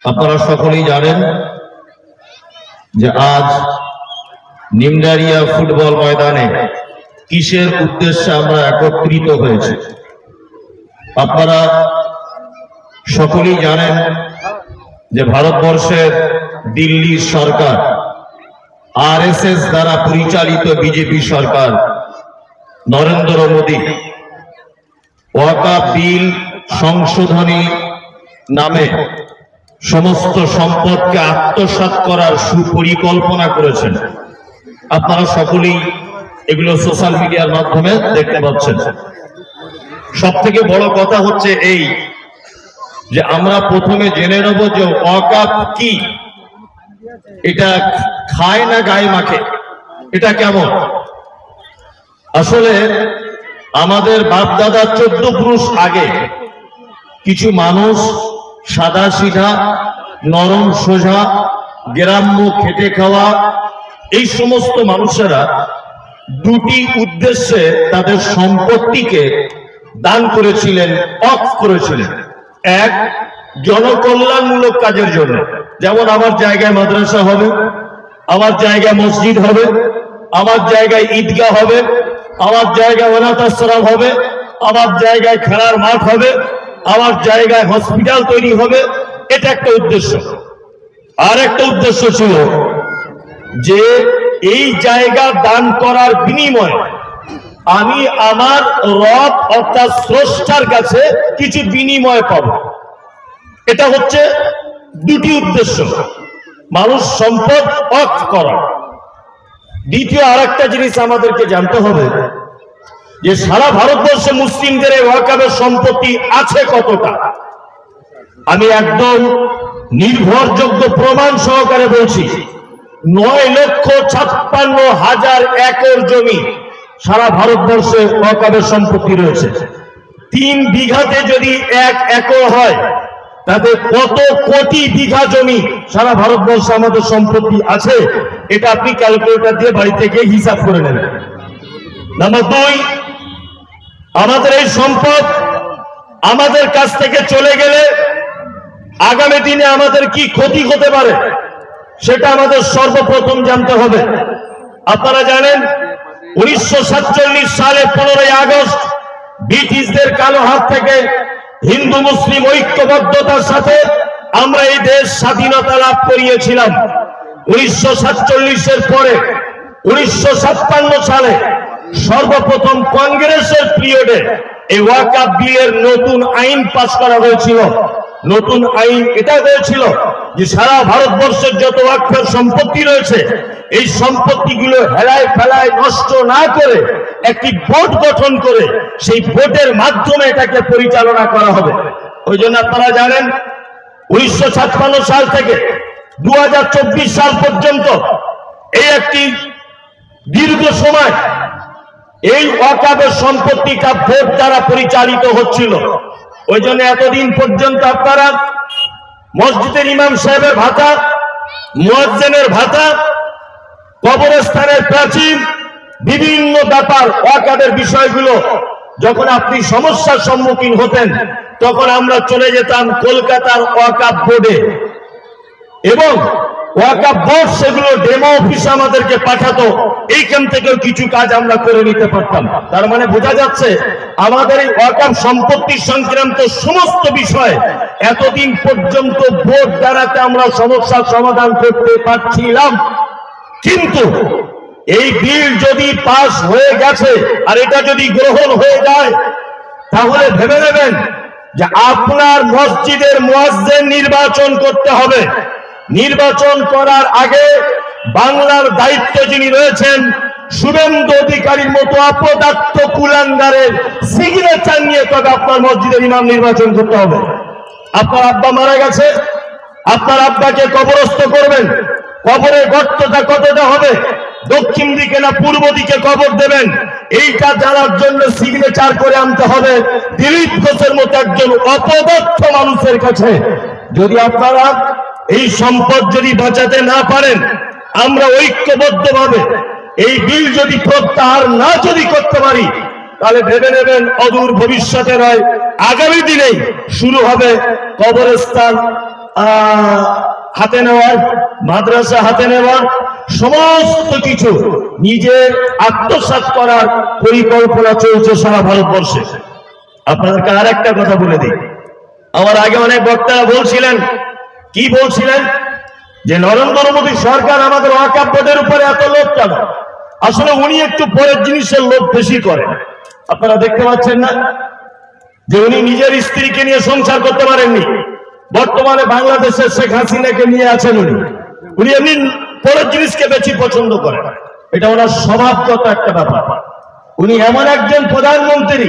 আপনারা সকলেই জানেন যে আজ নিমডারিয়া ফুটবল ময়দানে কিসের উদ্দেশ্যে আমরা একত্রিত হয়েছি। আপনারা সকলেই জানেন যে ভারতবর্ষের দিল্লি সরকার আরএসএস দ্বারা পরিচালিত বিজেপি সরকার নরেন্দ্র মোদী ওয়াকফ বিল সংশোধনী নামে সমস্ত সম্পদকে আত্মসাৎ করার সুপরিকল্পনা করেছেন। আপনারা সকলেই এগুলো সোশ্যাল মিডিয়ার মাধ্যমে দেখতে পাচ্ছেন। সব থেকে বড় কথা হচ্ছে এই যে আমরা প্রথমে জেনে নেব যে ওয়াকফ কি, এটা খায় না গায়ে মাখে, এটা কেমন। আসলে আমাদের বাপ দাদা 14 পুরুষ আগে কিছু মানুষ সাদা সিধা নরম সোজা গ্রাম্য খেটে খাওয়া এই সমস্ত মানুষেরা দুটি উদ্দেশ্যে তাদের সম্পত্তিকে দান করেছিলেন, ওয়াকফ করেছিলেন। এক, জনকল্যাণমূলক কাজের জন্য, যেমন আমার জায়গায় মাদ্রাসা হবে, আমার জায়গায় মসজিদ হবে, আমার জায়গায় ঈদগাহ হবে, আমার জায়গায় অনাথ আশ্রম হবে, আমার জায়গায় খেলার মাঠ হবে, আমার জায়গায় হসপিটাল তৈরি হবে। এটা একটা উদ্দেশ্য। আর একটা উদ্দেশ্য ছিল যে এই জায়গা দান করার বিনিময়ে আমি আমার রব অর্থাৎ স্রষ্টার কাছে কিছু বিনিময় পাব। এটা হচ্ছে দুটি উদ্দেশ্য, মানুষ সম্পদ ওয়াকফ করা। দ্বিতীয় আরেকটা জিনিস আমাদেরকে জানতে হবে যে সারা ভারতবর্ষে মুসলিমদের এই ওয়াকফের সম্পত্তি আছে কতটা। আমি একদম নির্ভরযোগ্য প্রমাণ সহকারে বলছি, 9,56,000 একর জমি সারা ভারতবর্ষে ওয়াকফের সম্পত্তি রয়েছে। 3 বিঘাতে যদি 1 একর হয় তাতে কত কোটি বিঘা জমি সারা ভারতবর্ষে আমাদের সম্পত্তি আছে, এটা আপনি ক্যালকুলেটর দিয়ে বাড়ি থেকে হিসাব করে নেবেন। নাম্বার 2, আমাদের এই সম্পদ আমাদের কাছ থেকে চলে গেলে আগামী দিনে আমাদের কি ক্ষতি হতে পারে সেটা আমাদের সর্বপ্রথম জানতে হবে। আপনারা জানেন 1947 সালে 15ই আগস্ট ব্রিটিশদের কালো হাত থেকে হিন্দু মুসলিম ঐক্যবদ্ধতার সাথে আমরা এই দেশ স্বাধীনতা লাভ করিয়েছিলাম। 1947-এর পরে 1956 সালে সর্বপ্রথম কংগ্রেসের পিরিয়ডে এই ওয়াকফ বিলের নতুন আইন পাস করা হয়েছিল। নতুন আইন এটা হয়েছিল যে সারা ভারতবর্ষের যত ওয়াকফের সম্পত্তি রয়েছে এই সম্পত্তিগুলো হেলায় ফেলায় নষ্ট না করে একটি বোর্ড গঠন করে সেই বোর্ডের মাধ্যমে এটাকে পরিচালনা করা হবে। ওই জন্য আপনারা জানেন 1956 সাল থেকে 2024 সাল পর্যন্ত এই একটি দীর্ঘ সময় এই ওয়াকফের সম্পত্তিটা বোর্ড দ্বারা পরিচালিত হচ্ছিল। ওই জন্য এতদিন পর্যন্ত আপনারা মসজিদের ইমাম সাহেবের ভাতা, মুয়াজ্জিনের ভাতা, কবরস্থানের প্রাচীর, বিভিন্ন ব্যাপার ওয়াকফের বিষয়গুলো যখন আপনি সমস্যার সম্মুখীন হতেন তখন আমরা চলে যেতাম কলকাতার ওয়াকফ বোর্ডে এবং ওয়াকফ বোর্ড সেগুলো ডেমো অফিসে আমাদেরকে পাঠাতো। এইখান থেকেও কিছু কাজ আমরা করে নিতে পারতাম। তার মানে বোঝা যাচ্ছে আমাদের এই ওয়াকফ সম্পত্তি সংক্রান্ত সমস্ত বিষয় এতদিন পর্যন্ত বোর্ড দ্বারাতে আমরা সমস্যার সমাধান করতে পারছিলাম। কিন্তু এই বিল যদি পাস হয়ে গেছে আর এটা যদি গ্রহণ হয়ে যায় তাহলে ভেবে নেবেন যে আপনার মসজিদের মুয়াজ্জিন নির্বাচন করতে হবে। নির্বাচন করার আগে বাংলার দায়িত্ব যিনি রয়েছেন শুভেন্দু অধিকারীর মতো অপদার্থ কুলাঙ্গারের সিগনেচার নিয়ে তবে আপনার মসজিদের ইমাম নির্বাচন করতে হবে। আপনার আব্বা মারা গেছে, আপনার আব্বাকে কবরস্থ করবেন, কবরের গর্তটা কতটা হবে, দক্ষিণ দিকে না পূর্ব দিকে কবর দেবেন, এইটা জানার জন্য সিগনেচার করে আনতে হবে দিলীপ ঘোষের মতো একজন অপদার্থ মানুষের কাছে। যদি আপনারা এই সম্পদ যদি বাঁচাতে না পারেন, আমরা ঐক্যবদ্ধভাবে এই বিল যদি প্রত্যাহার না যদি করতে পারি তাহলে ভেবে নেবেন অদূর ভবিষ্যতে নয় আগামী দিনেই শুরু হবে কবরস্থান হাতে নেওয়ার, মাদ্রাসা হাতে নেওয়ার, সমস্ত কিছু নিজের আত্মসাৎ করার পরিকল্পনা চলছে সারা ভারতবর্ষে। আপনাদেরকে আর একটা কথা বলে দিই, আমার আগে অনেক বক্তারা বলছিলেন, কি বলছিলেন, যে নরেন্দ্র মোদী সরকার আমাদের ওয়াকফ বোর্ডের উপরে এত লোভ কেন? আসলে উনি একটু পরের জিনিসের লোভ বেশি করেন। আপনারা দেখতে পাচ্ছেন না যে উনি নিজের স্ত্রীকে নিয়ে সংসার করতে পারেননি, বর্তমানে বাংলাদেশের শেখ হাসিনাকে নিয়ে আছেন। উনি এমনি পরের জিনিসকে বেশি পছন্দ করেন, এটা ওনার স্বভাবগত একটা ব্যাপার। উনি এমন একজন প্রধানমন্ত্রী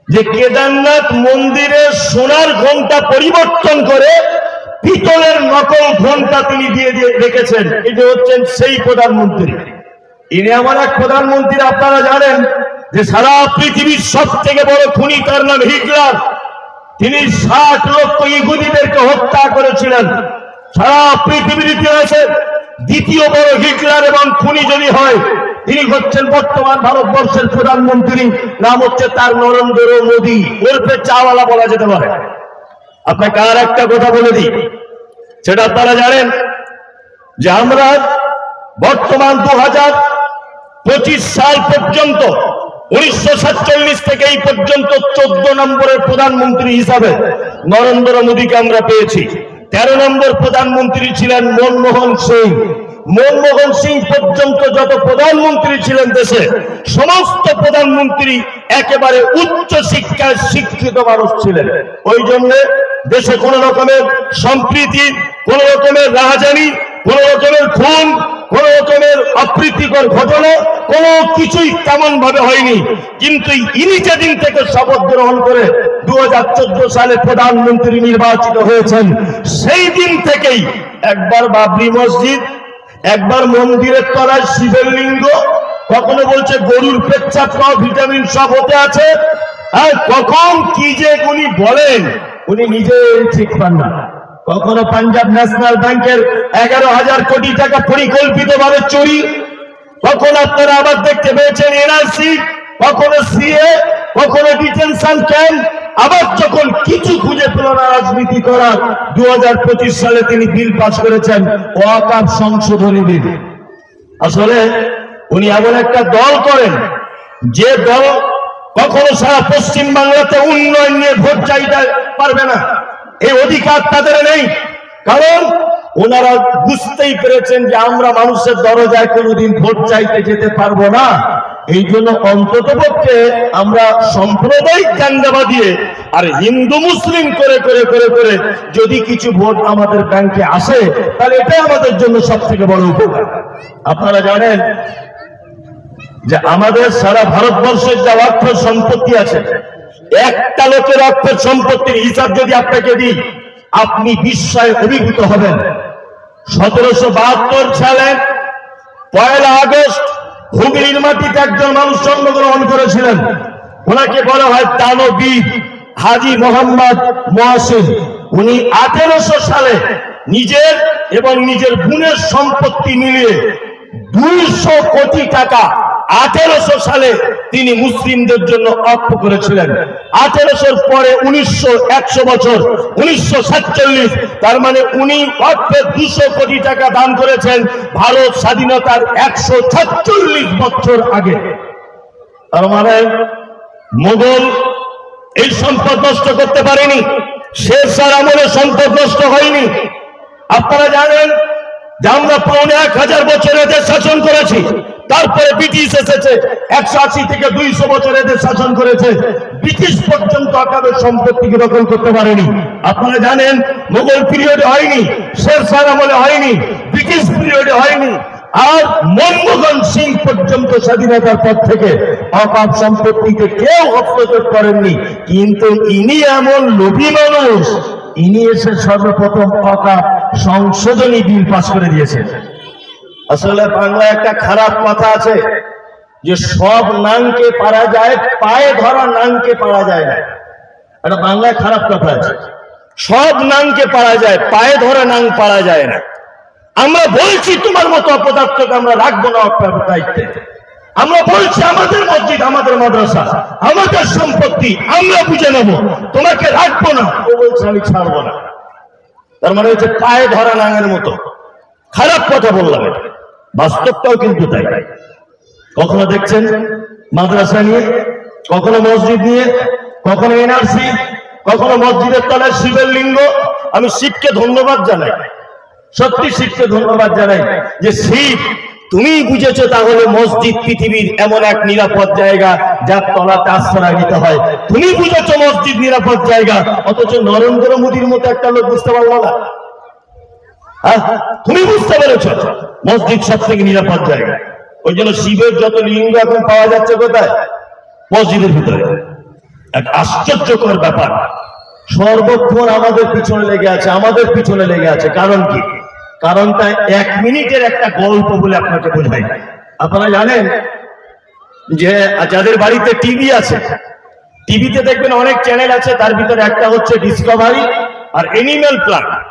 যে কেদারনাথ মন্দিরে সোনার ঘন্টা পরিবর্তন করে পিতলের নকল ঘন্টা তিনি দিয়ে রেখেছেন। এটি হচ্ছেন সেই প্রধানমন্ত্রী। ইনি এমন এক প্রধানমন্ত্রী, আপনারা জানেন যে সারা পৃথিবীর সব থেকে বড় খুনি, তার নাম হিটলার। তিনি 60 লক্ষ ইহুদিদেরকে হত্যা করেছিলেন। সারা পৃথিবীর ইতিহাসে দ্বিতীয় বড় হিটলার এবং খুনি যদি হয়, তিনি হচ্ছেন বর্তমান ভারতবর্ষের প্রধানমন্ত্রী, নাম হচ্ছে তার নরেন্দ্র মোদী, ওরফে চাওয়ালা বলা যেতে পারে। আপনাকে আর একটা কথা বলে দিই, সেটা আপনারা জানেন যে আমরা বর্তমান 2025 সাল পর্যন্ত, 1947 থেকে এই পর্যন্ত 14 নম্বরের প্রধানমন্ত্রী হিসাবে নরেন্দ্র মোদীকে আমরা পেয়েছি। 13 নম্বর প্রধানমন্ত্রী ছিলেন মনমোহন সিং। মনমোহন সিং পর্যন্ত যত প্রধানমন্ত্রী ছিলেন দেশে, সমস্ত প্রধানমন্ত্রী একেবারে উচ্চ শিক্ষায় শিক্ষিত মানুষ ছিলেন। ওই জন্য দেশে কোন রকমের সম্প্রীতি, কোন রকমের রাহাজানি, কোন রকমের খুন, কোন রকমের অপ্রীতিকর ঘটনা কোনো কিছুই তেমন ভাবে হয়নি। কিন্তু ইনি যেদিন থেকে শপথ গ্রহণ করে 2014 সালে প্রধানমন্ত্রী নির্বাচিত হয়েছেন, সেই দিন থেকেই একবার বাবরি মসজিদ, একবার মন্দিরের তলায় শিবের লিঙ্গ, কখনো বলছে গরুর পেচ্ছাপ খাওয়া, ভিটামিন সব হতে আছে, আর কখন কি যে উনি বলেন উনি নিজে ঠিক পান না। কখনো পাঞ্জাব ন্যাশনাল ব্যাংকের 11,000 কোটি টাকা পরিকল্পিত ভাবে চুরি, কখন আপনারা আবার দেখতে পেয়েছেন এনআরসি, কখনো সিএ, কখনো ডিটেনশন ক্যাম্প, আবার যখন কিছু খুঁজে পেল না রাজনীতি করার, 2025 সালে তিনি বিল পাস করেছেন ওয়াকফ সংশোধনী বিল। আসলে উনি এমন একটা দল করেন, যে দল কখনো সারা পশ্চিম বাংলাতে উন্নয়ন নিয়ে ভোট চাইতে পারবে না, এই অধিকার তাদের নেই। কারণ ওনারা বুঝতেই পেরেছেন যে আমরা মানুষের দরজায় কোনোদিন ভোট চাইতে যেতে পারবো না। এই জন্য অন্তত পক্ষে আমরা সাম্প্রদায়িক দাঙ্গা দিয়ে আর হিন্দু মুসলিম করে করে করে করে যদি কিছু ভোট আমাদের ব্যাংকে আসে, তাহলে এটাই আমাদের জন্য সব থেকে বড় উপকার। আপনারা জানেন যে আমাদের সারা ভারতবর্ষের যা অর্থ সম্পত্তি আছে, একটা লোকের অর্থের সম্পত্তির হিসাব যদি আপনাকে দিই, আপনি বিস্ময়ে অভিভূত হবেন। 1772 সালে 1 আগস্ট হুগলির মাটিতে একজন মানুষ জন্মগ্রহণ করেছিলেন। ওনাকে বলা হয় দানবীর হাজী মোহাম্মদ মহসিন। উনি 1800 সালে নিজের এবং নিজের বোনের সম্পত্তি মিলিয়ে 200 কোটি টাকা 1800 সালে তিনি মুসলিমদের জন্য অক্ষ করেছিলেন। 1800 পরে 100 বছর 1947, তার মানে উনি অর্থে 200 কোটি টাকা দান করেছেন ভারত স্বাধীনতার 146 বছর আগে। তার মানে মোগল এই সম্পদ নষ্ট করতে পারেনি, শের শাহ আমলে সম্পদ নষ্ট হয়নি। আপনারা জানেন যে আমরা 1000 বছর এদের শাসন করেছি, তারপরে ব্রিটিশ এসেছে, 180 থেকে 200 বছর এদের শাসন করেছে। ব্রিটিশ পর্যন্ত আকারের সম্পত্তিকে দখল করতে পারেনি। আপনারা জানেন মোগল পিরিয়ডে হয়নি, শের শাহ আমলে হয়নি, ব্রিটিশ পিরিয়ডে হয়নি। আর মনমোহন সিং পর্যন্ত স্বাধীনতার পর থেকে অকাপ সম্পত্তিকে কেউ হস্তক্ষেপ করেননি। কিন্তু ইনি এমন লোভী মানুষ, ইনি এসে সর্বপ্রথম অকাপ সংশোধনী বিল পাস করে দিয়েছেন। আসলে বাংলায় একটা খারাপ কথা আছে যে সব নাংকে পারা যায়, পায়ে ধরা নাংকে পারা যায় না। এটা বাংলায় খারাপ কথা আছে, সব নাংকে পারা যায়, পায়ে ধরা নাং পারা যায় না। আমরা বলছি তোমার মতো অপদার্থকে আমরা রাখবো না আপনার দায়িত্বে। আমরা বলছি আমাদের মসজিদ, আমাদের মাদ্রাসা, আমাদের সম্পত্তি আমরা বুঝে নেব, তোমাকে রাখবো না। ও বলছে আমি ছাড়বো না। তার মানে হচ্ছে পায়ে ধরা নাঙের মতো। খারাপ কথা বললাম, এটা বাস্তবটাও কিন্তু তাই। কখনো দেখছেন মাদ্রাসা নিয়ে, কখনো মসজিদ নিয়ে, কখনো এনআরসি, কখনো মসজিদের তলায় শিবের লিঙ্গ। আমি শিবকে ধন্যবাদ জানাই, সত্যি শিবকে ধন্যবাদ জানাই যে শিব তুমি বুঝেছো তাহলে মসজিদ পৃথিবীর এমন এক নিরাপদ জায়গা যার তলাতে আশ্রয় নিতে হয়। তুমি বুঝেছো মসজিদ নিরাপদ জায়গা, অথচ নরেন্দ্র মোদীর মতো একটা লোক বুঝতে পারলো না। তুমি বুঝতে পেরেছো মসজিদ সব থেকে নিরাপদ জায়গা। ওই জন্য শিবের যত লিঙ্গ এখন পাওয়া যাচ্ছে কোথায়? মসজিদের ভিতরে। এক আশ্চর্যকর ব্যাপার, সর্বক্ষণ আমাদের পিছনে লেগে আছে, আমাদের পিছনে লেগে আছে। কারণ কি? কারণটা 1 মিনিটের একটা গল্প বলে আপনাকে বোঝাই। আপনারা জানেন যে যাদের বাড়িতে টিভি আছে, টিভিতে দেখবেন অনেক চ্যানেল আছে, তার ভিতরে একটা হচ্ছে ডিসকভারি আর এনিম্যাল প্ল্যানেট।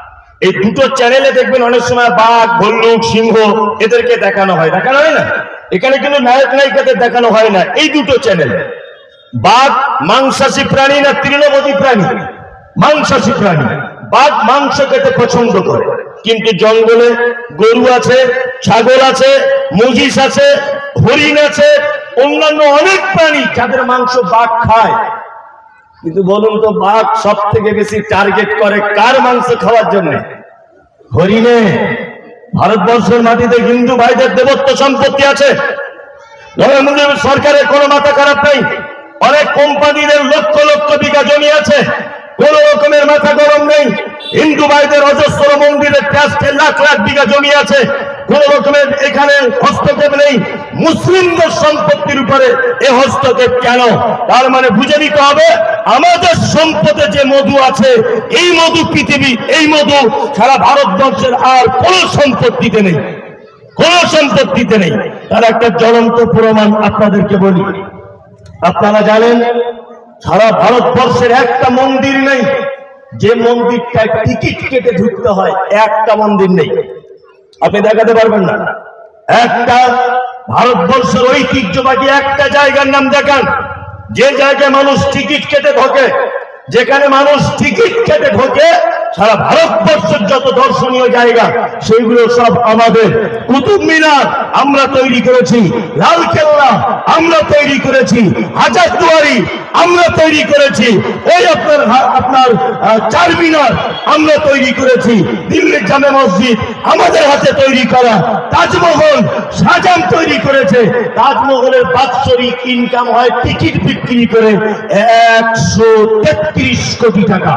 এই দুটো চ্যানেলে দেখবেন অনেক সময় বাঘ, ভাল্লুক, সিংহ এদেরকে দেখানো হয়, দেখানো হয় না? এখানে কিন্তু নায়ক নায়িকাদের দেখানো হয় না এই দুটো চ্যানেলে। বাঘ মাংসাশী প্রাণী না তৃণভোজী প্রাণী? মাংসাশী প্রাণী। বাঘ মাংস খেতে পছন্দ করে, কিন্তু জঙ্গলে গরু আছে, ছাগল আছে, মহিষ আছে, হরিণ আছে, অন্যান্য অনেক প্রাণী যাদের মাংস বাঘ খায়। কিন্তু বলুন তো, বাঘ সব থেকে বেশি টার্গেট করে কার মাংস খাওয়ার জন্য? হরিণে। ভারতবর্ষের মাটিতে হিন্দু ভাইদের দেবত্ব সম্পত্তি আছে, নরেন্দ্র মোদী সরকারের কোনো মাথা খারাপ নেই। অনেক কোম্পানিদের লক্ষ লক্ষ বিঘা জমি আছে, কোন রকমের মাথা গরম নেই। হিন্দু ভাইদের অজস্র মন্দিরের ট্রাস্টে লাখ লাখ বিঘা জমি আছে, কোন রকমের এখানে হস্তক্ষেপ নেই। মুসলিমদের সম্পত্তির উপরে এ হস্তক্ষেপ কেন? তার মানে বুঝে নিতে হবে আমাদের সম্পদে যে মধু আছে, এই মধু পৃথিবী, এই মধু সারা ভারতবর্ষের আর কোন সম্পত্তিতে নেই, কোন সম্পত্তিতে নেই। তার একটা জ্বলন্ত প্রমাণ আপনাদেরকে বলি। আপনারা জানেন সারা ভারতবর্ষের একটা মন্দির নেই যে মন্দিরটায় টিকিট কেটে ঢুকতে হয়, একটা মন্দির নেই। আপনি দেখাতে পারবেন না। একটা ভারতবর্ষের ঐতিহ্যবাহী একটা জায়গার নাম দেখান যে জায়গায় মানুষ টিকিট কেটে ঢোকে। যেখানে মানুষ টিকিট কেটে ঢোকে সারা ভারতবর্ষের যত দর্শনীয় জায়গা সেগুলো সব আমাদের। কুতুব মিনার আমরা তৈরি করেছি, লালকেল্লা আমরা তৈরি করেছি, হাজারদুয়ারি আমরা তৈরি করেছি, ওই আপনার চারমিনার আমরা তৈরি করেছি, দিল্লির জামে মসজিদ আমাদের হাতে তৈরি করা, তাজমহল শাহজাহান তৈরি করেছে। তাজমহলের বাৎসরিক ইনকাম হয় টিকিট বিক্রি করে 133 কোটি টাকা,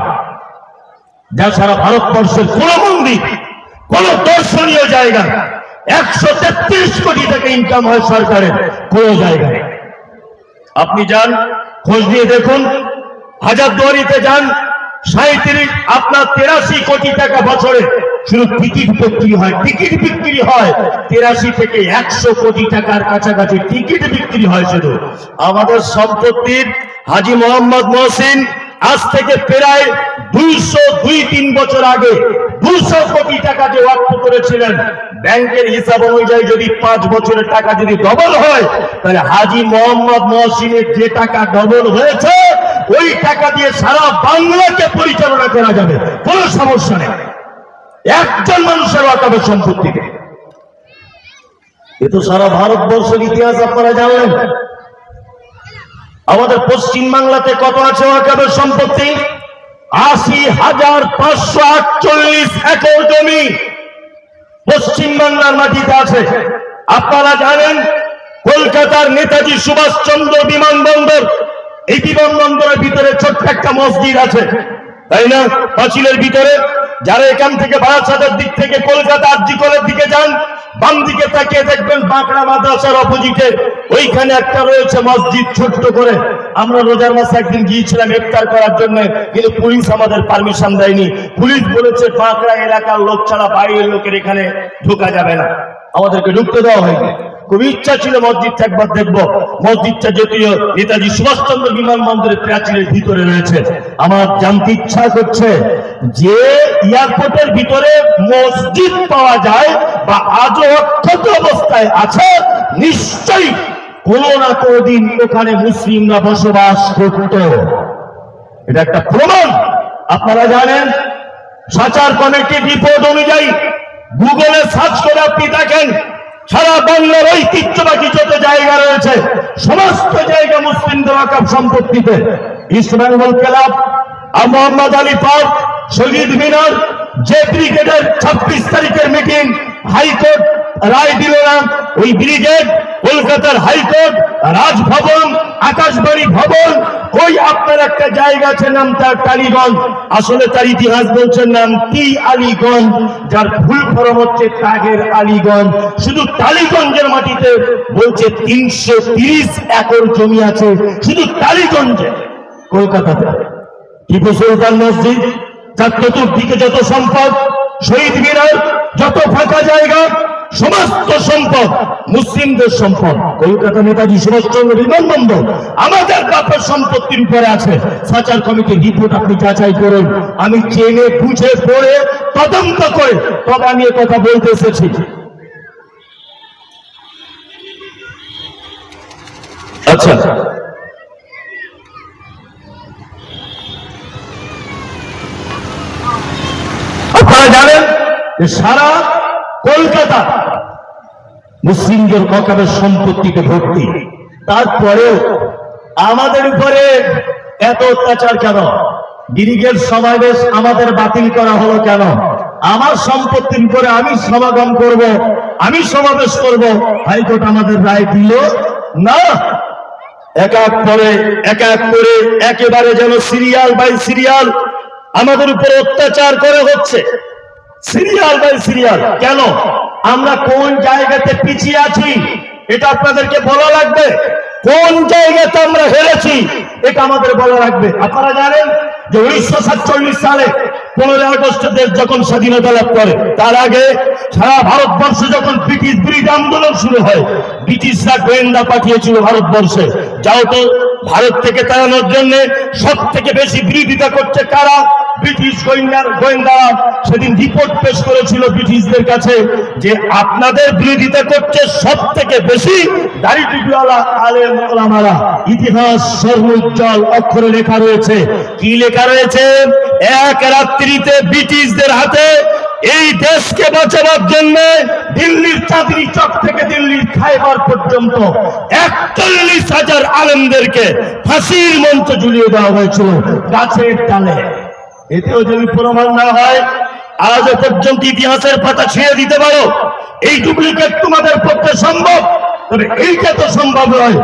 যা সারা ভারতবর্ষের কোন মন্দির, কোন দর্শনীয় জায়গা 133 কোটি টাকা ইনকাম হয় সরকারের কোন জায়গায়। আপনি যান, খোঁজ নিয়ে দেখুন, হাজারদুয়ারিতে যান, 83 কোটি টাকা বছরে শুধু টিকিট বিক্রি হয়। টিকিট বিক্রি হয় 83 থেকে 100 কোটি টাকার কাছাকাছি টিকিট বিক্রি হয় শুধু। আমাদের সম্পত্তির হাজী মোহাম্মদ মহসিন আজ থেকে প্রায় 203 বছর আগে 200 কোটি টাকা যে ওয়াকফ করেছিলেন, ব্যাংকের হিসাব অনুযায়ী যদি 5 বছরের টাকা যদি ডবল হয়, তাহলে হাজী মোহাম্মদ মহসিনের যে টাকা ডবল হয়েছে ওই টাকা দিয়ে সারা বাংলাকে পরিচালনা করা যাবে, কোনো সমস্যা নেই। একজন মানুষের ওয়াকফের সম্পত্তিতে। এ তো সারা ভারতবর্ষের ইতিহাস আপনারা জানলেন। আমাদের পশ্চিম বাংলাতে কত আছে ওয়াকফের সম্পত্তি? 80,548 একর জমি পশ্চিম বাংলার মাটিতে আছে। আপনারা জানেন কলকাতার নেতাজি সুভাষচন্দ্র বিমানবন্দর, এই বিমানবন্দরের ভিতরে ছোট্ট একটা মসজিদ আছে, তাই না? পাঁচিলের ভিতরে। যারা এখান থেকে বারাসাতের দিক থেকে কলকাতা আরজি কলেজের দিকে যান, বাম দিকে তাকিয়ে দেখবেন বাঁকড়া মাদ্রাসার অপোজিটে ওইখানে একটা রয়েছে মসজিদ ছোট্ট করে। আমরা রোজার মাসে একদিন গিয়েছিলাম ইফতার করার জন্য, কিন্তু পুলিশ আমাদের পারমিশন দেয়নি। পুলিশ বলেছে বাঁকড়া এলাকার লোক ছাড়া বাইরের লোকের এখানে ঢোকা যাবে না, আমাদেরকে ঢুকতে দেওয়া হয়নি। খুব ইচ্ছা ছিল মসজিদটা একবার দেখবো। মসজিদটা যদিও নেতাজি সুভাষচন্দ্র বিমানবন্দরের প্রাচীরের ভিতরে রয়েছে। আমার জানতে ইচ্ছা করছে যে এয়ারপোর্টের ভিতরে মসজিদ পাওয়া যায় বা আজও অক্ষত অবস্থায় আছে, নিশ্চয়ই কোনো না কোনদিন ওখানে মুসলিমরা বসবাস করত। এটা একটা প্রমাণ। আপনারা জানেন সাচার কমিটির রিপোর্ট অনুযায়ী গুগলে সার্চ করে আপনি দেখেন, সারা বাংলার ঐতিহ্যবাহী যত জায়গা রয়েছে সমস্ত জায়গা মুসলিমদের ওয়াকফ সম্পত্তিতে। East Bengal Club, Mohammad Ali Park, Shahid Minar, যে ব্রিগেডের 26 তারিখের মিটিং হাইকোর্ট রায় দিল না, ওই ব্রিগেড, কলকাতার হাইকোর্ট, রাজভবন, আকাশবাণী ভবন, ওই আপনার একটা জায়গা আছে নাম তার টালিগঞ্জ, আসলে তার ইতিহাস বলছেন নাম টি আলীগঞ্জ, যার ফুল ফরম হচ্ছে তাগের আলীগঞ্জ। শুধু টালিগঞ্জের মাটিতে বলছে 330 একর জমি আছে শুধু টালিগঞ্জে, কলকাতাতে। টিপু সুলতান মসজিদ, তার চতুর্দিকে যত সম্পদ, শহীদ মিনার, যত ফাঁকা জায়গা, সমস্ত সম্পদ মুসলিমদের সম্পদ। কলকাতা নেতাজি সুভাষচন্দ্র বিমানবন্দর আমাদের বাপের সম্পত্তির উপরে আছে। সাচার কমিটির রিপোর্ট আপনি যাচাই করুন। আমি জেনে বুঝে পড়ে তদন্ত করে তবে আমি এ কথা বলতে এসেছি। আচ্ছা, আপনারা জানেন যে সারা কলকাতা মুসলিমদের ওয়াকফের সম্পত্তিতে ভর্তি, তারপরেও আমাদের উপরে এত অত্যাচার কেন? ব্রিগেড সমাবেশ আমাদের বাতিল করা হলো কেন? আমার সম্পত্তির উপরে আমি সমাগম করব, আমি সমাবেশ করব, হাইকোর্ট আমাদের রায় দিল না। এক এক করে একেবারে যেন সিরিয়াল বাই সিরিয়াল আমাদের উপরে অত্যাচার করে হচ্ছে, সিরিয়াল বাই সিরিয়াল। কেন? আমরা কোন জায়গাতে পিছিয়ে আছি এটা আপনাদেরকে বলা লাগবে। কোন জায়গাতে আমরা হেরেছি এটা আমাদের বলা লাগবে। আপনারা জানেন যে 1947 সালে 15 আগস্ট দেশ যখন স্বাধীনতা লাভ করে, তার আগে সারা ভারতবর্ষে যখন ব্রিটিশ বিরোধী আন্দোলন শুরু হয়, ব্রিটিশরা গোয়েন্দা পাঠিয়েছিল ভারতবর্ষে। যাও তো, ভারত থেকে তাড়ানোর জন্য সব থেকে বেশি বিরোধিতা করছে কারা? ব্রিটিশ গোয়েন্দারা। সেদিন রিপোর্ট পেশ করেছিল ব্রিটিশদের কাছে যে আপনাদের বিরোধিতা করছে সব থেকে বেশি দাড়ি টুপিওয়ালা আলেম ওলামারা। ইতিহাস স্বর্ণোজ্জ্বল অক্ষরে লেখা রয়েছে। কি লেখা রয়েছে? এক রাত্রিতে ব্রিটিশদের হাতে এই দেশকে বাঁচাবার জন্য দিল্লির চাঁদনি চক থেকে দিল্লির খাইবার পর্যন্ত 41,000 আলেমদেরকে ফাঁসির মঞ্চ ঝুলিয়ে দেওয়া হয়েছিল গাছের ডালে। এতেও যদি প্রমাণ না হয়, আজও পর্যন্ত ইতিহাসের পাতা ছিঁড়ে দিতে পারো, এই ডুপ্লিকেট তোমাদের পক্ষে সম্ভব, তবে এইটা তো সম্ভব নয়।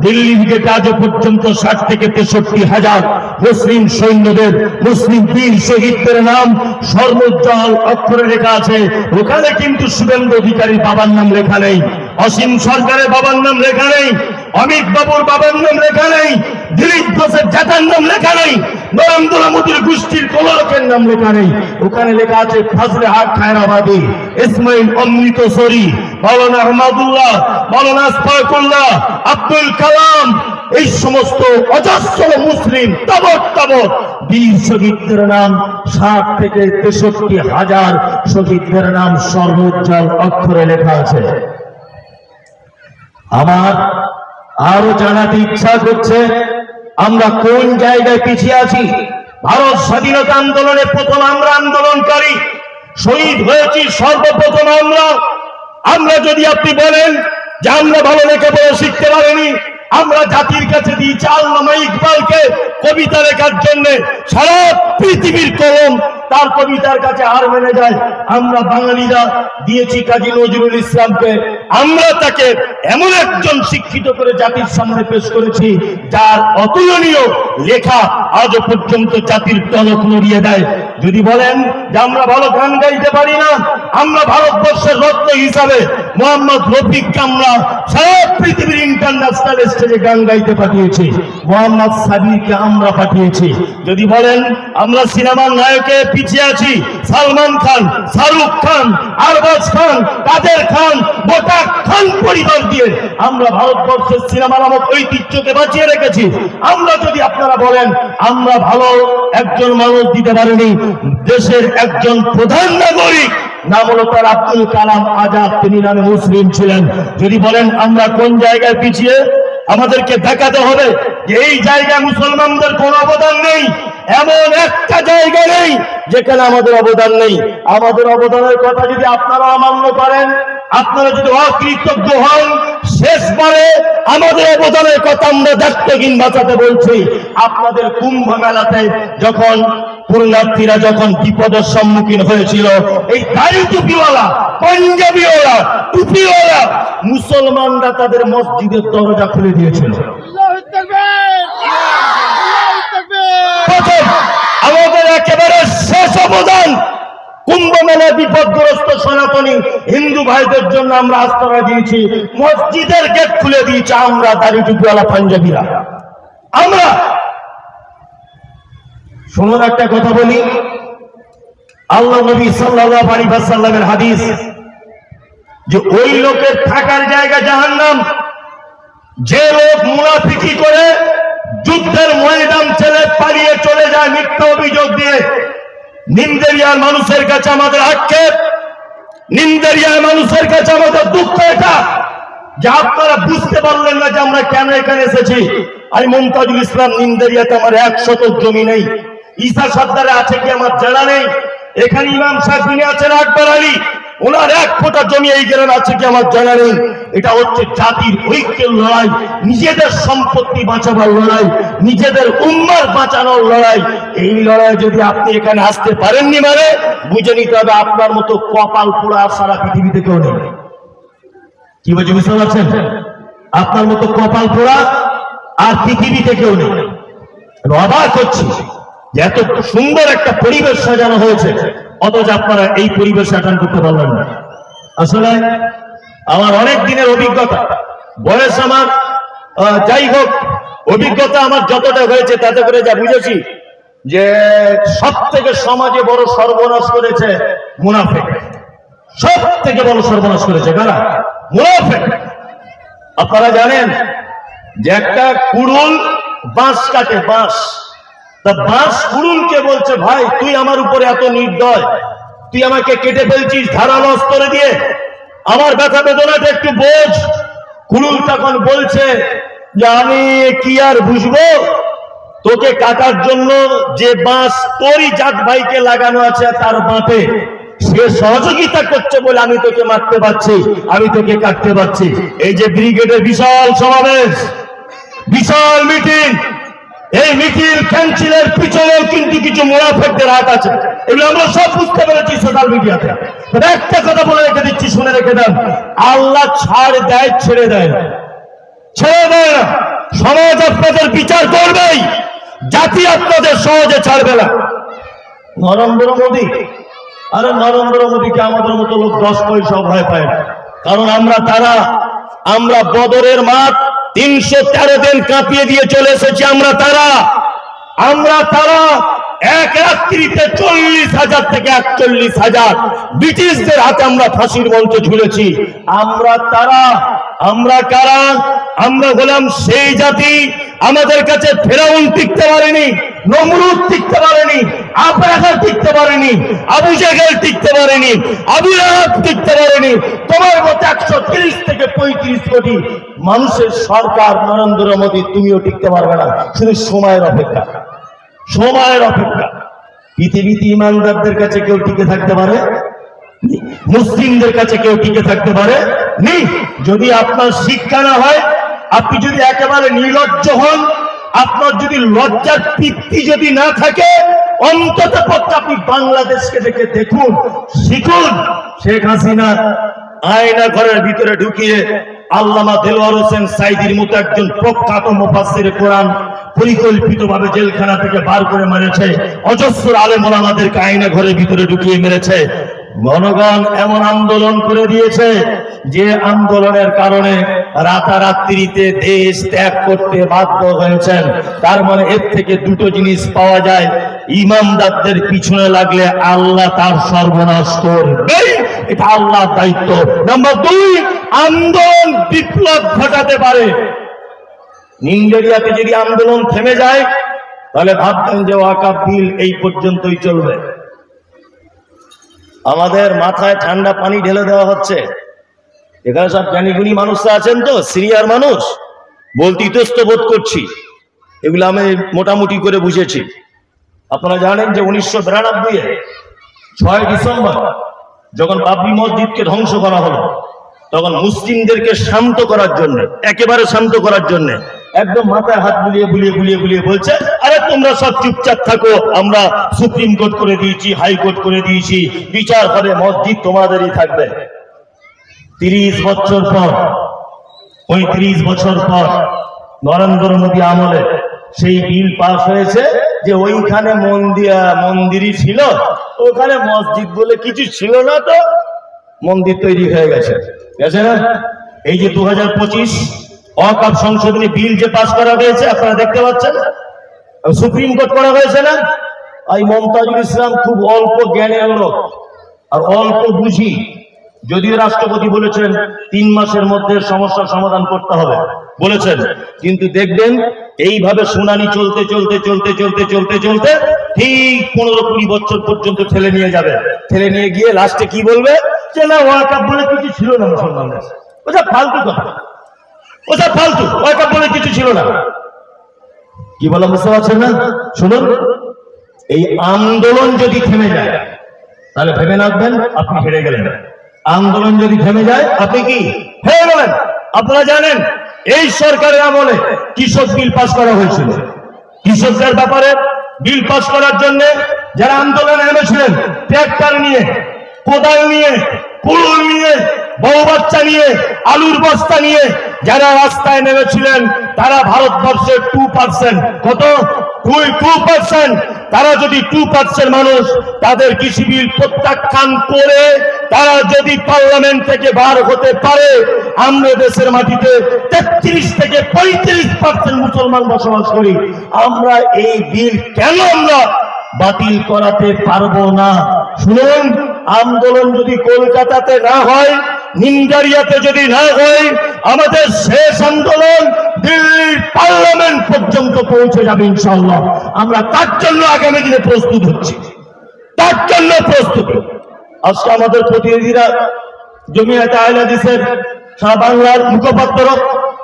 দিল্লি গেটে আজও পর্যন্ত 60 থেকে 63,000 মুসলিম সৈন্যদের, মুসলিম বীর শহীদদের নাম স্বর্ণোজ্জ্বল অক্ষরে লেখা আছে। ওখানে কিন্তু শুভেন্দু অধিকারীর বাবার নাম লেখা নেই, অসীম সরকারের বাবার নাম লেখা নেই, অমিত বাবুর বাবার নাম লেখা নেই, দিলীপ ঘোষের জাতার নাম লেখা নেই, নরেন্দ্র মোদীর গোষ্ঠীর কোন লোকের নাম লেখা নেই। ওখানে লেখা আছে ফজলে হক খায়রাবাদী, ইসমাইল অমৃতসরী, মাওলানা আহমদুল্লাহ, মাওলানা আসফাকুল্লাহ, আব্দুল কালাম, এই সমস্ত অজস্র মুসলিম তাবৎ বীর শহীদদের নাম 60 থেকে 63,000 শহীদদের নাম স্বর্ণোজ্জ্বল অক্ষরে লেখা আছে। আমার আরো জানাতে ইচ্ছা করছে আমরা কোন জায়গায় পিছিয়ে আছি। ভারত স্বাধীনতা আন্দোলনে প্রথম আমরা আন্দোলনকারী, শহীদ হয়েছি সর্বপ্রথম আমরা। যদি আপনি বলেন যে আমরা ভালো লেখাপড়া শিখতে পারিনি, আমরা জাতির কাছে দিয়েছি আল্লামা ইকবালকে কবিতা লেখার জন্য, সারা পৃথিবীর কলম তার কবিতার কাছে হার মেনে যায়। আমরা বাঙালিরা দিয়েছি কাজী নজরুল ইসলামকে, আমরা তাকে এমন একজন শিক্ষিত করে জাতির সামনে পেশ করেছি যার অতুলনীয় লেখা আজও পর্যন্ত জাতির টনক নড়িয়ে দেয়। যদি বলেন যে আমরা ভালো গান গাইতে পারি না, আমরা ভারতবর্ষের রত্ন হিসাবে মোহাম্মদ রফিককে আমরা সারা পৃথিবীর ইন্টারন্যাশনাল স্টেজে গান গাইতে পাঠিয়েছি, মোহাম্মদ সাবিরকে আমরা পাঠিয়েছি। যদি বলেন আমরা সিনেমার নায়কে পিছিয়ে আছি, সালমান খান, শাহরুখ খান, আরবাজ খান, কাদের খান, গোটা খান পরিবার দিয়ে আমরা ভারতবর্ষের সিনেমা নামক ঐতিহ্যকে বাঁচিয়ে রেখেছি। আমরা যদি আপনারা বলেন আমরা ভালো একজন মানুষ দিতে পারিনি, দেশের একজন প্রধান নাগরিক নাম হলো তার আব্দুল কালাম আজাদ, তিনি নামে মুসলিম ছিলেন। যদি বলেন আমরা কোন জায়গায় পিছিয়ে, আমাদেরকে দেখাতে হবে যে এই জায়গায় মুসলমানদের কোন অবদান নেই। এমন একটা জায়গা নেই যেখানে আমাদের অবদান নেই। আমাদের অবদানের কথা যদি আপনারা অমান্য করেন, আপনারা যদি অকৃতজ্ঞ হন, শেষবারে আমাদের অবদানের কথা আমরা দায়িত্বহীন ভাষাতে বলছি। আপনাদের কুম্ভ মেলাতে যখন পুণ্যার্থীরা যখন বিপদের সম্মুখীন হয়েছিল, এই দাড়ি টুপিওয়ালা, পাঞ্জাবিওয়ালা, টুপিওয়ালা মুসলমানরা তাদের মসজিদের দরজা খুলে দিয়েছিল। আমাদের একেবারে শেষ অবদান কুম্ভ মেলায় বিপদগ্রস্ত সনাতনী হিন্দু ভাইদের জন্য আমরা আশ্রয় দিয়েছি, মসজিদের গেট খুলে দিয়েছি আমরা দাড়ি টুপিওয়ালা পাঞ্জাবিরা। আমরা শুনুন একটা কথা বলি, আল্লাহ নবী সাল্লাল্লাহু আলাইহি ওয়াসাল্লামের হাদিস যে ওই লোকের থাকার জায়গা জাহান্নাম যে লোক মুনাফিকি করে যুদ্ধের ময়দান ছেড়ে পালিয়ে চলে যায় মিথ্যা অভিযোগ দিয়ে। নিন্দেরিয়ার মানুষের কাছে আমাদের আক্ষেপ, নিন্দেরিয়ার মানুষের কাছে আমাদের দুঃখ এটা যে আপনারা বুঝতে পারলেন না যে আমরা কেন এখানে এসেছি। আমি মুমতাজুল ইসলাম, নিন্দেরিয়াতে আমার 1 শতক জমি নেই। ঈসা সর্দারে আছে কি আমার জানা নেই। এখানে ইমাম সাহেব যিনি আছেন আকবর আলী, ওনার 1 ফোঁটা জমি এই গ্রামে আছে কি আমার জানা নেই। এটা হচ্ছে জাতির ঐক্যের লড়াই, নিজেদের সম্পত্তি বাঁচাবার লড়াই, নিজেদের উম্মার বাঁচানোর লড়াই। এই লড়াই যদি আপনি এখানে আসতে পারেননি মানে বুঝে নিতে হবে আপনার মতো কপাল পোড়া সারা পৃথিবীতে কেউ নেই। কি বলছি বুঝতে পারছেন? আপনার মতো কপাল পোড়া আর পৃথিবীতে কেউ নেই। অবাক হচ্ছি যে এত সুন্দর একটা পরিবেশ সাজানো হয়েছে, অথচ আপনারা এই পরিবেশ অ্যাটেন্ড করতে পারলেন না। আসলে আমার অনেক দিনের অভিজ্ঞতা, বয়স আমার যাই হোক, অভিজ্ঞতা আমার যতটা হয়েছে তাতে করে যা বুঝেছি যে সব থেকে সমাজে বড় সর্বনাশ করেছে মুনাফিক। সব থেকে বড় সর্বনাশ করেছে কারা? মুনাফিক। আপনারা জানেন যে একটা কুড়ুল বাঁশ কাটে, বাঁশ, তা বাঁশ কুড়ুলকে বলছে ভাই তুই আমার উপরে এত নির্দয়, তুই আমাকে কেটে ফেলছিস ধারালো অস্ত্র দিয়ে, আমার ব্যথা বেদনাটা একটু বোঝ। কুড়ুল তখন বলছে যে আমি কি আর বুঝবো, তোকে কাটার জন্য যে বাঁশ তোরই জাত ভাইকে লাগানো আছে তার বাঁটে, সে সহযোগিতা করছে বলে আমি তোকে মারতে পারছি, আমি তোকে কাটতে পারছি। এই যে ব্রিগেডের বিশাল সমাবেশ, বিশাল মিটিং, এই মিটিং ক্যান্সেলের পিছনেও কিন্তু কিছু মুনাফিকদের হাত আছে। এগুলো আমরা সব বুঝতে পেরেছি সোশ্যাল মিডিয়াতে। একটা কথা বলে রেখে দিচ্ছি, শুনে রেখে দেন, আল্লাহ ছাড় দেয়, ছেড়ে দেয় না, ছেড়ে দেয় না। সমাজ আপনাদের বিচার করবেই, জাতি আপনাদের সহজে ছাড়বে না। নরেন্দ্র মোদী, আরে নরেন্দ্র মোদীকে আমাদের মতো লোক 10 পয়সা ভয় পায় না, কারণ আমরা বদরের মাঠ 313 দিন কাঁপিয়ে দিয়ে চলে এসেছি। আমরা তারা এক রাত্রিতে 40,000 থেকে 41,000 ব্রিটিশদের হাতে আমরা ফাঁসির মঞ্চে ঝুলেছি। আমরা কারা? আমরা হলাম সেই জাতি, আমাদের কাছে ফেরাউন টিকতে পারেনি, নমরুদ টিকতে পারেনি, আবরাহা টিকতে পারেনি, আবু জাহেল টিকতে পারেনি, আবু লাহাব টিকতে পারেনি। তোমার মতো 130 থেকে 35 কোটি মানুষের সরকার নরেন্দ্র মোদী, তুমিও টিকতে পারবে না। শুধু সময়ের অপেক্ষা, সময়ের অপেক্ষা। পৃথিবীতে ইমানদারদের কাছে কেউ টিকে থাকতে পারে? মুসলিমদের কাছে কেউ টিকে থাকতে পারে? নেই। যদি আপনার শিক্ষা না হয়, আপনি যদি একেবারে নির্লজ্জ হন, আপনার যদি লজ্জার তৃপ্তি যদি না থাকে, অন্তত পক্ষে আপনি বাংলাদেশকে দেখে দেখুন, শিখুন। শেখ হাসিনা আয়না ঘরের ভিতরে ঢুকিয়ে আল্লামা দেলোয়ার হোসেন সাইদির মতো একজন প্রখ্যাত মুফাসসির কোরআন পরিকল্পিতভাবে জেলখানা থেকে বার করে মেরেছে। অজস্র আলেম ওলামাদেরকে আয়না ঘরের ভিতরে ঢুকিয়ে মেরেছে। জনগণ এমন আন্দোলন করে দিয়েছে যে আন্দোলনের কারণে রাতারাত্রিতে দেশ ত্যাগ করতে বাধ্য হয়েছেন। তার মানে এর থেকে দুটো জিনিস পাওয়া যায়, ইমানদারদের পিছনে লাগলে আল্লাহ তার সর্বনাশ করবে, এটা আল্লাহর দায়িত্ব। নাম্বার 2, আন্দোলন বিপ্লব ঘটাতে পারে। নিন্দেরিয়াতে যদি আন্দোলন থেমে যায় তাহলে ভাবতেন যে ওয়াকফ বিল এই পর্যন্তই চলবে। আমাদের মাথায় ঠান্ডা পানি ঢেলে দেওয়া হচ্ছে। এখানে সব জ্ঞানীগুণী মানুষরা আছেন তো, সিরিয়ার মানুষ, বলতে ইতস্ত বোধ করছি। এগুলো আমি মোটামুটি করে বুঝেছি। আপনারা জানেন যে 1992-এ 6 ডিসেম্বর যখন বাবরি মসজিদকে ধ্বংস করা হলো, তখন মুসলিমদেরকে শান্ত করার জন্য, একেবারে শান্ত করার জন্য একদম মাথায় হাত বুলিয়ে বুলিয়ে বুলিয়ে বুলিয়ে বলছে, আরে তোমরা সব চুপচাপ থাকো, আমরা সুপ্রিম কোর্ট করে দিয়েছি, হাইকোর্ট করে দিয়েছি, বিচার করে মসজিদ তোমাদেরই থাকবে। 30 বছর পর, 35 বছর পর নরেন্দ্র মোদী আমলে সেই বিল পাস হয়েছে যে ওইখানে মন্দিরই ছিল, ওখানে মসজিদ বলে কিছু ছিল না, তো মন্দির তৈরি হয়ে গেছে, গেছে না? এই যে 2025 ওয়াকফ সংশোধনী বিল যে পাস করা হয়েছে আপনারা দেখতে পাচ্ছেন, সুপ্রিম কোর্ট করা হয়েছে না? এই মমতাজুল ইসলাম খুব অল্প জ্ঞানের লোক আর অল্প বুঝি, যদিও রাষ্ট্রপতি বলেছেন 3 মাসের মধ্যে সমস্যার সমাধান করতে হবে বলেছেন, কিন্তু দেখবেন এইভাবে শুনানি চলতে চলতে চলতে চলতে চলতে চলতে ঠিক 15-20 বছর পর্যন্ত ঠেলে নিয়ে যাবে। ঠেলে নিয়ে গিয়ে লাস্টে কি বলবে যে না ওয়াকফ বলে কিছু ছিল না মুসলমানদের। ওটা ফালতু কথা, ওটা ফালতু, ওয়াকফ বলে কিছু ছিল না। কি বলা বুঝতে পারছেন না? শুনুন, এই আন্দোলন যদি থেমে যায় তাহলে ভেবে রাখবেন আপনি হেরে গেলেন। আন্দোলন যদি থেমে যায় আপনি কি হেরে গেলেন। আপনারা জানেন এই সরকারের আমলে কৃষক বিল পাস করা হয়েছিল। কৃষকদের ব্যাপারে বিল পাস করার জন্য যারা আন্দোলনে নেমেছিলেন, ট্রাক্টর নিয়ে, কোদাল নিয়ে, কুড়ুল নিয়ে, বউ বাচ্চা নিয়ে, আলুর বস্তা নিয়ে যারা রাস্তায় নেমেছিলেন, তারা ভারতবর্ষের 2%, কত 2%, তারা যদি 2% মানুষ তাদের কৃষি বিল প্রত্যাখ্যান করে তারা যদি পার্লামেন্ট থেকে বার হতে পারে, আমরা দেশের মাটিতে 33 থেকে 35% মুসলমান বসবাস করি, আমরা এই বিল কেন আমরা বাতিল করাতে পারবো না? শুনুন, আন্দোলন যদি কলকাতাতে না হয়, নিমগারিয়াতে যদি না হয়, আমাদের শেষ আন্দোলন দিল্লির পার্লামেন্ট পর্যন্ত পৌঁছে যাবে ইনশাআল্লাহ। আমরা তার জন্য আগামী দিনে প্রস্তুত হচ্ছি, তার জন্য প্রস্তুত। আজকে আমাদের প্রতিনিধিরা জমিয়তে আহলে হাদিসের সারা বাংলার মুখপাত্র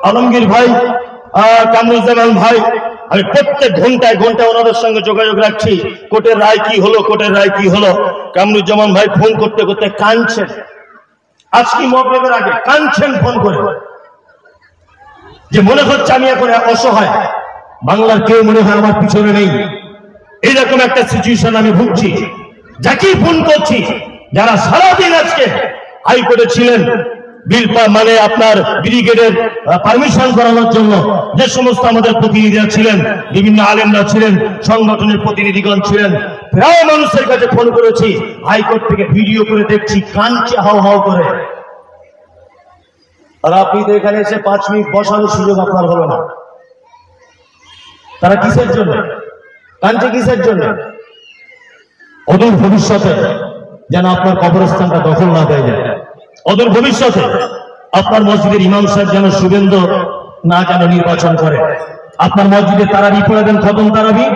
আলমগীর ভাই, কামরুজ্জামান ভাই, আমি প্রত্যেক ঘন্টায় ঘন্টায় ওনাদের সঙ্গে যোগাযোগ রাখছি, কোর্টের রায় কি হলো, কোর্টের রায় কি হলো। কামরুজ্জামান ভাই ফোন করতে করতে কাঁদছেন, আজকে মগরিবের আগে কাঁদছেন ফোন করে, যে মনে হচ্ছে আমি এখন অসহায়, বাংলার কেউ মনে হয় আমার পিছনে নেই, এইরকম একটা সিচুয়েশন আমি ভুগছি। যাকেই ফোন করছি, যারা সারাদিন আজকে হাইকোর্টে ছিলেন বিল মানে আপনার ব্রিগেডের পারমিশন করানোর জন্য, যে সমস্ত আমাদের প্রতিনিধিরা ছিলেন, বিভিন্ন আলেমরা ছিলেন, সংগঠনের প্রতিনিধিগণ ছিলেন, প্রায় মানুষের কাছে ফোন করেছি, হাইকোর্ট থেকে ভিডিও করে দেখছি, কাঁদছে হাও হাও করে। আর আপনি তো এখানে এসে 5 মিনিট বসানোর সুযোগ আপনার হলো না। তারা কিসের জন্য কাঁদছে, কিসের জন্য? অদূর ভবিষ্যতে যেন আপনার কবরস্থানটা দখল না হয়ে যায়, অদূর ভবিষ্যতে আপনার মসজিদের ইমাম সাহেব যেন শুভেন্দু না যেন নির্বাচন করে, আপনার মসজিদে তারাবি পড়াবেন, খতম তারাবি,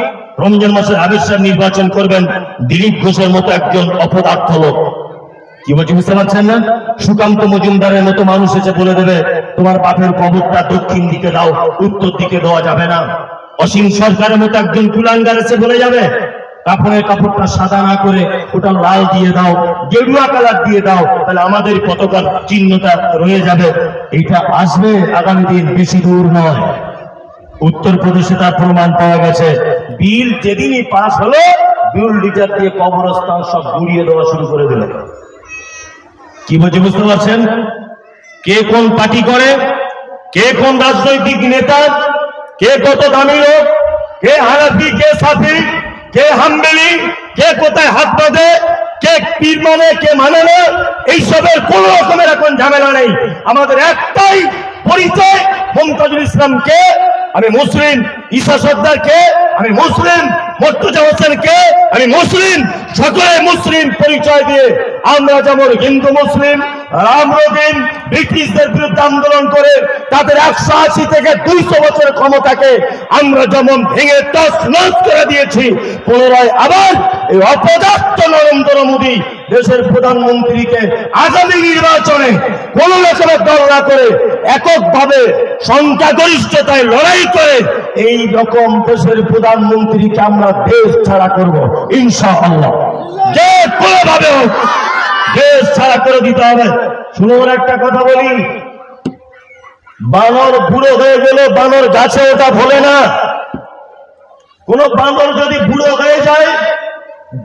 রমজান মাসে আবির সাহেব নির্বাচন করবেন দিলীপ ঘোষের মতো একজন অপদার্থ লোক। কি বলছি বুঝতে পারছেন না? সুকান্ত মজুমদারের মতো মানুষ এসে বলে দেবে তোমার বাপের কবরটা দক্ষিণ দিকে দাও, উত্তর দিকে দেওয়া যাবে না। অসীম সরকারের মতো একজন কুলাঙ্গার এসে বলে যাবে কাপড়ের কাপড়টা সাদা না করে ওটা লাল দিয়ে দাও, গেরুয়া কালার দিয়ে দাও, তাহলে আমাদের পতাকার চিহ্নটা রয়ে যাবে। এটা আসবে আগামী দিন, বেশি দূর নয়। উত্তরপ্রদেশে তার প্রমাণ পাওয়া গেছে। বিল যেদিনই পাস হলো, বিল লিটার দিয়ে কবরস্থান সব গুড়িয়ে দেওয়া শুরু করে দিল। কি বলছি বুঝতে পারছেন? কে কোন পার্টি করে, কে কোন রাজনৈতিক নেতা, কে কত দামি লোক, কে হানাফি, কে সাফি, কে হাম্বেলি, কে কোথায় হাত বাঁধে, কে পীর মানে, কে মানে না, এইসবের কোন রকমের এখন ঝামেলা নেই। আমাদের একটাই পরিচয়, মমতাজুল ইসলামকে আমি মুসলিম, ঈশা সর্দারকে আমি মুসলিম, মর্তুজা হোসেনকে আমি মুসলিম, সকলে মুসলিম পরিচয় দিয়ে আমরা যেমন হিন্দু মুসলিম, রামরদিন ব্রিটিশদের বিরুদ্ধে আন্দোলন করে তাদের 180 থেকে 200 বছরের ক্ষমতাকে আমরা যেমন ভেঙে তছনছ করে দিয়েছি, পুনরায় আবার এই অপদার্থ নরেন্দ্র মোদী দেশের প্রধানমন্ত্রীকে আগামী নির্বাচনে কোন রকমের দল না করে এককভাবে সংখ্যাগরিষ্ঠতায় লড়াই করে এই রকম দেশের প্রধানমন্ত্রীকে আমরা দেশ ছাড়া করব ইনশাআল্লাহ। যে কোনোভাবে হোক দেশ ছাড়া করে দিতে হবে। শুনুন একটা কথা বলি, বানর বুড়ো হয়ে গেলে বানর গাছে ওটা ভোলে না। কোন বানর যদি বুড়ো হয়ে যায়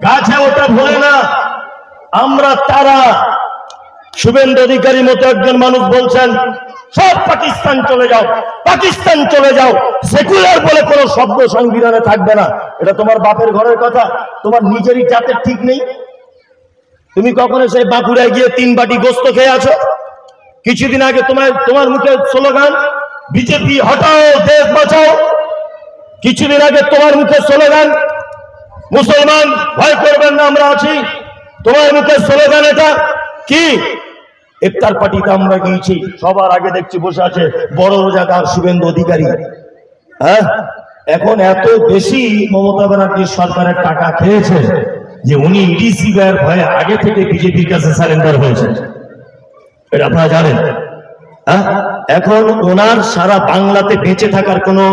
গাছে ওটা ভোলে না। আমরা তারা শুভেন্দু অধিকারীর মতো একজন মানুষ বলছেন সব পাকিস্তান চলে যাও, পাকিস্তান চলে যাও, সেকুলার বলে কোনো শব্দ সংবিধানে থাকবে না। এটা তোমার বাপের ঘরের কথা, তোমার নিজেরই জাতের ঠিক নেই। তুমি কখনো সেই বাঁকুড়ায় গিয়ে 3 বাটি গোস্ত খেয়ে আছো? কিছুদিন আগে তোমার মুখে স্লোগান বিজেপি হটাও দেশ বাঁচাও, কিছুদিন আগে তোমার মুখে স্লোগান মুসলমান ভয় করবেন না আমরা আছি, তোমার মুখে স্লোগান এটা কি? ইফতার পার্টিতে আমরা গিয়েছি, সবার আগে দেখছি বসে আছে বড় রোজাদার শুভেন্দু অধিকারী। হ্যাঁ, এখন এত বেশি মমতা ব্যানার্জির সরকারের টাকা খেয়েছে যে উনি ইডিসিবিআইয়ের ভয়ে আগে থেকে বিজেপির কাছে সারেন্ডার হয়েছে, এটা আপনারা জানেন। এখন ওনার সারা বাংলাতে বেঁচে থাকার কোনো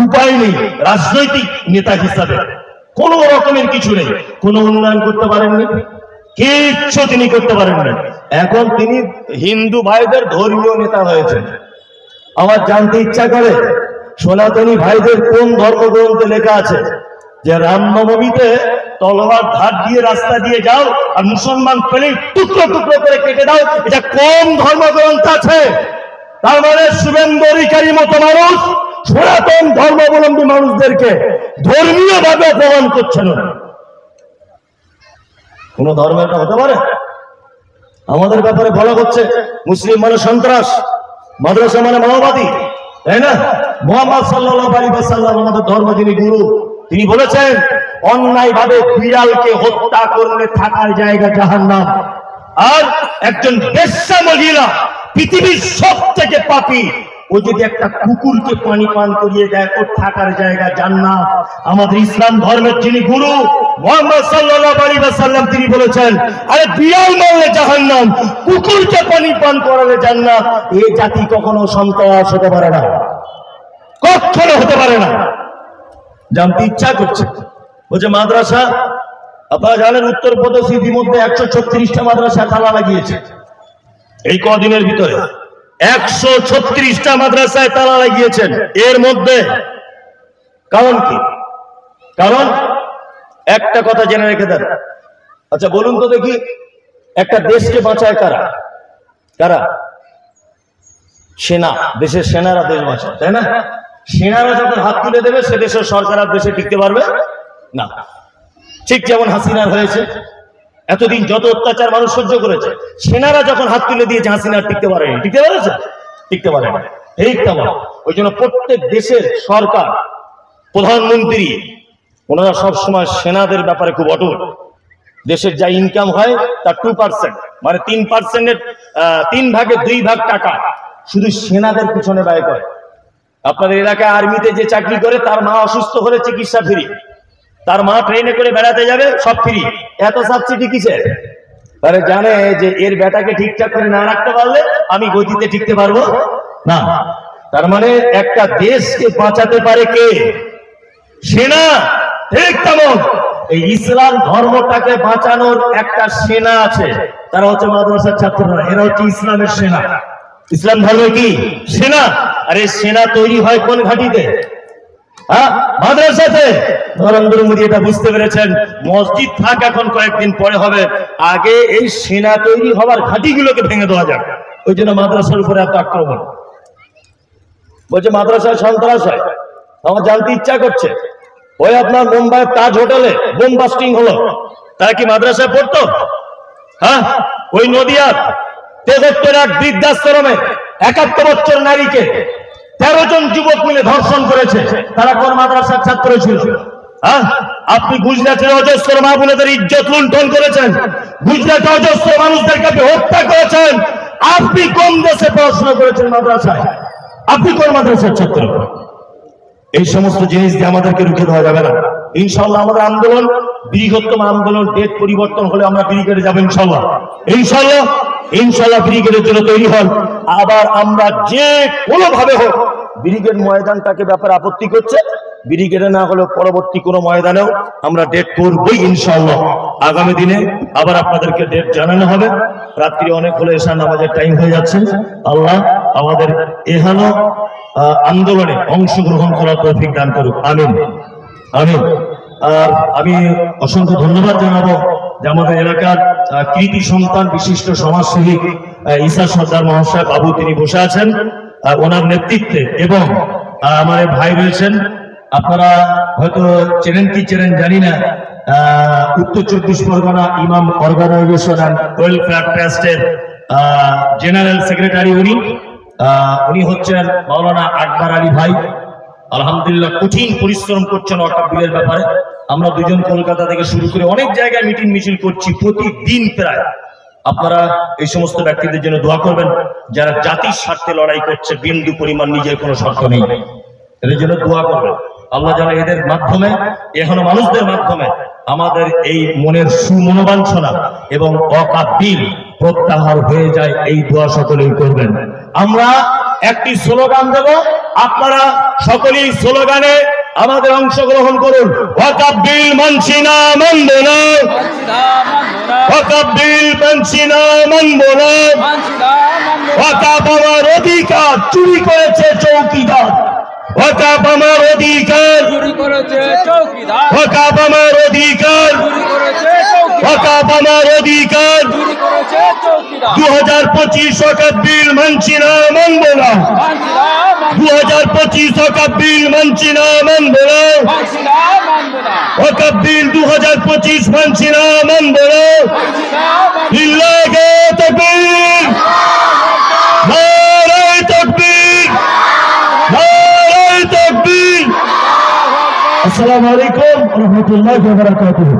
উপায় নেই। রাজনৈতিক নেতা হিসাবে কোন রকমের কিছু নেই, কোনো উন্নয়ন করতে পারেননি, কিচ্ছু তিনি করতে পারেন না। এখন তিনি হিন্দু ভাইদের ধর্মীয় নেতা হয়েছেন। আমার জানতে ইচ্ছা করে সনাতনী ভাইদের কোন ধর্মগ্রন্থে লেখা আছে যে রামনবমীতে তলোয়ার ধার দিয়ে রাস্তা দিয়ে যাও আর মুসলমান পেলে টুকরো টুকরো করে কেটে দাও, এটা কোন ধর্মগ্রন্থ আছে? তার মানে শুভেন্দু অধিকারীর মতো মানুষ সনাতন ধর্মাবলম্বী মানুষদেরকে ধর্মীয় ভাবে অপমান করছেন। কোন ধর্ম এটা হতে পারে? আমাদের ব্যাপারে বলা হচ্ছে মুসলিম মানে সন্ত্রাস, মাদ্রাসা মানে মাওবাদী, তাই না? মুহাম্মদ সাল্লাল্লাহু আলাইহি ওয়াসাল্লাম আমাদের ধর্ম যিনি গুরু, তিনি বলেছেন অন্যায় ভাবে বিড়ালকে হত্যা করলে থাকার জায়গা জাহান্নাম। আর একজন বেশ্যা মহিলা পৃথিবীর সব থেকে পাপী, ও যদি একটা কুকুরকে পানি পান করিয়ে দেয় ওর থাকার জায়গা জান্নাত। আমাদের ইসলাম ধর্মের যিনি গুরু মুহাম্মদ সাল্লাল্লাহু আলাইহি ওয়াসাল্লাম তিনি বলেছেন আরে বিড়াল মারলে জাহান্নাম, কুকুরকে পানি পান করালে জান্নাত। এই জাতি কখনো সন্ত্রাস হতে পারে না, কখনো হতে পারে না। জানতে ইচ্ছা করছে বলছে মাদ্রাসা, আপনারা জানেন উত্তরপ্রদেশ ইতিমধ্যে 136টা মাদ্রাসা তালা লাগিয়েছে। এই কদিনের ভিতরে 136টা মাদ্রাসায় তালা লাগিয়েছেন। এর মধ্যে কারণ কি? কারণ একটা কথা জেনে রেখে দেন। আচ্ছা বলুন তো দেখি, একটা দেশকে বাঁচায় কারা? কারা? সেনা। দেশের সেনারা দেশ বাঁচায়, তাই না? সেনারা যখন হাত তুলে দেবে সে দেশের সরকার আর দেশে টিকতে পারবে না। ঠিক যেমন হাসিনার হয়েছে, এতদিন যত অত্যাচার মানুষ সহ্য করেছে, সেনারা যখন হাত তুলে দিয়েছে হাসিনা টিকতে পারেনি। টিকতে পারেছে? টিকতে পারে না। ঠিক তেমন ওই জন্য প্রত্যেক দেশের সরকার প্রধানমন্ত্রী ওনারা সবসময় সেনাদের ব্যাপারে খুব অটুট। দেশের যা ইনকাম হয় তার 2%, মানে 3%-এর 3 ভাগের 2 ভাগ টাকা শুধু সেনাদের পিছনে ব্যয় করে। আপনাদের এলাকায় আর্মিতে যে চাকরি করে তার মা অসুস্থ হলে চিকিৎসা ফ্রি, তার মা ট্রেনে করে বেড়াতে যাবে সব ফ্রি। এত সাবসিডি কিসের? তারা জানে যে এর বেটাকে ঠিকঠাক করে না রাখতে পারলে আমি গতিতে টিকতে পারবো না। তার মানে একটা দেশকে বাঁচাতে পারে কে? সেনা। ঠিক তেমন এই ইসলাম ধর্মটাকে বাঁচানোর একটা সেনা আছে, তারা হচ্ছে মাদ্রাসার ছাত্ররা। এরা হচ্ছে ইসলামের সেনা। ইসলাম ধর্মে কি সেনা? আরে সেনা তৈরি হয় কোন ঘাঁটিতে? মাদ্রাসাতে। নরেন্দ্র মোদী এটা বুঝতে পেরেছেন, মসজিদ থাক এখন কয়েকদিন পরে হবে, আগে এই সেনা তৈরি হওয়ার ঘাঁটিগুলোকে ভেঙে দেওয়া যাবে। ওই জন্য মাদ্রাসার উপরে এত আক্রমণ। বলছে মাদ্রাসায় সন্ত্রাস হয়। আমার জানতে ইচ্ছা করছে, ওই আপনার মুম্বাইয়ের তাজ হোটেলে বোম বাস্টিং হলো, তারা কি মাদ্রাসায় পড়তো? হ্যাঁ, ওই নদিয়ার 73 এক বৃদ্ধাশ্রমে 71 বছর নারীকে 13 জন যুবক মিলে ধর্ষণ করেছে, তারা কোন মাদ্রাসার ছাত্র ছিল? হ্যাঁ, আপনি গুজরাটের অজস্র মা বোনেদের ইজ্জত লুণ্ঠন করেছেন, গুজরাটে অজস্র মানুষদেরকে আপনি হত্যা করেছেন। আপনি কোন দেশে পড়াশোনা করেছেন মাদ্রাসায়? আপনি কোন মাদ্রাসার ছাত্র? এই সমস্ত জিনিস দিয়ে আমাদেরকে রুখে দেওয়া যাবে না। ইনশাআল্লাহ আমাদের আন্দোলন বৃহত্তম আন্দোলন, ডেট পরিবর্তন হলে আমরা ব্রিগেডে যাবো ইনশাআল্লাহ। ইনশাআল্লাহ ইনশাআল্লাহ ব্রিগেডের জন্য তৈরি হন। আবার আমরা যে কোনো ভাবে হোক, ব্রিগেড ময়দানটাকে ব্যাপারে আপত্তি করছে, ব্রিগেডে না হলেও পরবর্তী কোনো ময়দানেও আমরা ডেট করবই ইনশাআল্লাহ। আগামী দিনে আবার আপনাদেরকে ডেট জানানো হবে। রাত্রি অনেক হলে এশা নামাজের টাইম হয়ে যাচ্ছে। আল্লাহ আমাদের এহানো আন্দোলনে অংশগ্রহণ করার তৌফিক দান করুক, আমিন আমিন। আর আমি অসংখ্য ধন্যবাদ জানাবো যে আমাদের এলাকার কৃতি সন্তান বিশিষ্ট সমাজসেবী ঈশা সর্দার মহাশয় বাবু, তিনি বসে আছেন ওনার নেতৃত্বে, এবং আমার ভাই রয়েছেন, আপনারা হয়তো চেনেন কি চেনেন জানি না, উত্তর 24 পরগনা ইমাম অর্গানাইজেশন অ্যান্ড ওয়েলফেয়ার ট্রাস্টের জেনারেল সেক্রেটারি উনি হচ্ছেন মাওলানা আকবর আলী ভাই। আলহামদুলিল্লাহ কঠিন পরিশ্রম করছেন ওয়াকফ বিলের ব্যাপারে। আমরা দুজন কলকাতা থেকে শুরু করে অনেক জায়গায় মিটিং মিছিল করছি প্রতিদিন প্রায়। আপনারা এই সমস্ত ব্যক্তিদের জন্য দোয়া করবেন যারা জাতির স্বার্থে লড়াই করছে, বিন্দু পরিমাণ নিজের কোনো স্বার্থ নেই, এদের জন্য দোয়া করবেন। আল্লাহ যেন এদের মাধ্যমে, এখনো মানুষদের মাধ্যমে আমাদের এই মনের সুমনোবাঞ্ছনা এবং ওয়াকফ বিল প্রত্যাহার হয়ে যায়, এই দোয়া সকলেই করবেন। আমরা একটি স্লোগান দেব, আপনারা সকলেই স্লোগানে আমাদের অংশগ্রহণ করুন। ওয়াকফ বিল মানছি না, মানব না, ওয়াকফ বিল মানছি না, মানব না, ওয়াকফ আমার অধিকার চুরি করেছে চৌকিদার, ওয়াকফ আমার অধিকার চুরি করেছে চৌকিদার, ওয়াকফ আমার অধিকার চুরি করেছে চৌকিদার, ওয়াকফ আমার অধিকার চুরি করেছে চৌকিদার। 2025 ওয়াকফ বিল মানছি না, মানব না, 2025 ওয়াকফ বিল মানছি না, মানব না, ওয়াকফ বিল 2025 মানছি না, মানব না। লিল্লাহি তাকবীর, নারায়ে তাকবীর, নারায়ে তাকবীর। আসসালামু আলাইকুম ওয়া রাহমাতুল্লাহি ওয়া বারাকাতুহু।